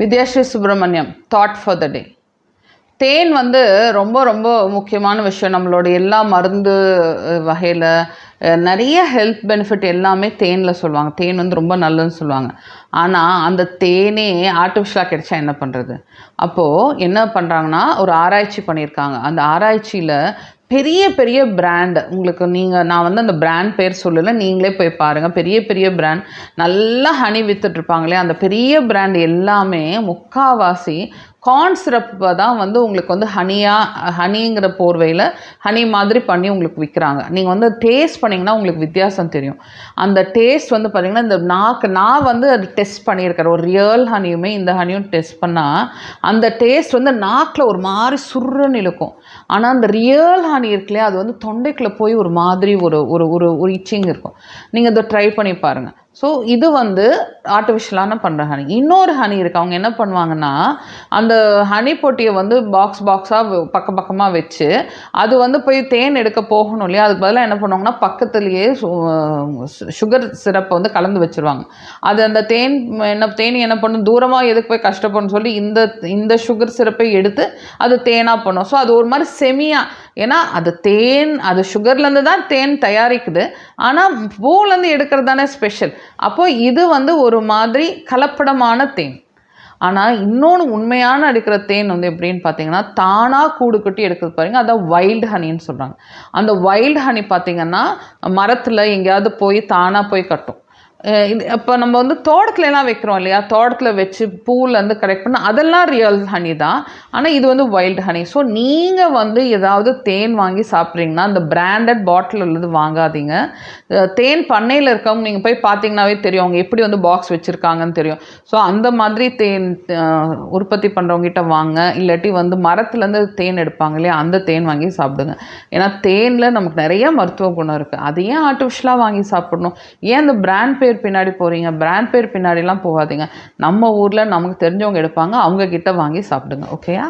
Vidyasri Subramaniam thought for the day. தேன் வந்து ரொம்ப ரொம்ப முக்கியமான விஷயம். நம்மளோட எல்லா மருந்து வகையில் நிறைய ஹெல்த் பெனிஃபிட் எல்லாமே தேனில் சொல்லுவாங்க. தேன் வந்து ரொம்ப நல்லதுன்னு சொல்லுவாங்க. ஆனால் அந்த தேனே ஆர்டிஃபிஷியலாக கிடைச்சா என்ன பண்ணுறது? அப்போது என்ன பண்ணுறாங்கன்னா, ஒரு ஆராய்ச்சி பண்ணியிருக்காங்க. அந்த ஆராய்ச்சியில் பெரிய பெரிய பிராண்டு, உங்களுக்கு நான் வந்து அந்த பிராண்ட் பேர் சொல்லலை, நீங்களே போய் பாருங்கள். பெரிய பெரிய பிராண்ட் நல்லா ஹனி விற்றுட்ருப்பாங்களே, அந்த பெரிய பிராண்ட் எல்லாமே முக்கால்வாசி கார்ன் சிரப்பை தான் வந்து உங்களுக்கு வந்து ஹனிங்கிற போர்வையில் ஹனி மாதிரி பண்ணி உங்களுக்கு விற்கிறாங்க. நீங்கள் வந்து டேஸ்ட் பண்ணிங்கன்னா உங்களுக்கு வித்தியாசம் தெரியும். அந்த டேஸ்ட் வந்து பார்த்திங்கன்னா, இந்த நான் வந்து அது டெஸ்ட் பண்ணியிருக்கிறேன். ஒரு ரியல் ஹனியுமே இந்த ஹனியும் டெஸ்ட் பண்ணால் அந்த டேஸ்ட் வந்து நாக்கில் ஒரு மாதிரி சுருன்னு இழுக்கும். ஆனால் அந்த ரியல் ஹனி இருக்குல்லையா, அது வந்து தொண்டைக்குள்ளே போய் ஒரு மாதிரி ஒரு ஒரு ஒரு இச்சிங் இருக்கும். நீங்கள் இதை ட்ரை பண்ணி பாருங்கள். ஸோ இது வந்து ஆர்டிஃபிஷியலான பண்ணுற ஹனி. இன்னொரு ஹனி இருக்குது. அவங்க என்ன பண்ணுவாங்கன்னா, அந்த ஹனி பொட்டியை வந்து பாக்ஸாக பக்கமாக வச்சு அது வந்து போய் தேன் எடுக்க போகணும் இல்லையா, அதுக்கு பதிலாக என்ன பண்ணுவாங்கன்னா, பக்கத்துலேயே சுகர் சிரப்பை வந்து கலந்து வச்சுருவாங்க. அது அந்த தேனி என்ன பண்ணும், தூரமாக எதுக்கு போய் கஷ்டப்படணும்னு சொல்லி இந்த சுகர் சிரப்பை எடுத்து அது தேனாக பண்ணும். ஸோ அது ஒரு மாதிரி செமியாக, ஏன்னா அது சுகர்லேருந்து தான் தேன் தயாரிக்குது, ஆனால் பூலேருந்து எடுக்கிறது தானே ஸ்பெஷல். அப்போது இது வந்து ஒரு மாதிரி கலப்படமான தேன். ஆனால் இன்னொன்று உண்மையான எடுக்கிற தேன் வந்து எப்படின்னு பார்த்தீங்கன்னா, தானாக கூடு கட்டி எடுக்கிறது பாருங்கள், அதான் வைல்டு ஹனின்னு சொல்கிறாங்க. அந்த வைல்டு ஹனி பார்த்திங்கன்னா மரத்தில் எங்கேயாவது போய் தானாக போய் கட்டும். இப்போ நம்ம வந்து தோட்டத்துலலாம் வைக்கிறோம் இல்லையா, தோட்டத்தில் வச்சு பூலேருந்து கலெக்ட் பண்ண அதெல்லாம் ரியல் ஹனி தான். ஆனால் இது வந்து வைல்டு ஹனி. ஸோ நீங்கள் வந்து ஏதாவது தேன் வாங்கி சாப்பிட்றீங்கன்னா அந்த பிராண்டட் பாட்டில் உள்ளது வாங்காதீங்க. தேன் பண்ணையில் இருக்கவங்க நீங்கள் போய் பார்த்தீங்கன்னாவே தெரியும், அவங்க எப்படி வந்து பாக்ஸ் வச்சுருக்காங்கன்னு தெரியும். ஸோ அந்த மாதிரி தேன் உற்பத்தி பண்ணுறவங்ககிட்ட வாங்க. இல்லாட்டி வந்து மரத்துலேருந்து தேன் எடுப்பாங்க இல்லையா, அந்த தேன் வாங்கி சாப்பிடுங்க. ஏன்னா தேனில் நமக்கு நிறைய மருத்துவ குணம் இருக்குது. அது ஏன் ஆர்டிஃபிஷியலாக வாங்கி சாப்பிடணும்? ஏன் அந்த பிராண்ட் பேர் பின்னாடி போகிறீங்க? பிராண்ட் பேர் பின்னாடிலாம் போகாதீங்க. நம்ம ஊரில் நமக்கு தெரிஞ்சவங்க எடுப்பாங்க, அவங்க கிட்ட வாங்கி சாப்பிடுங்க. ஓகேயா?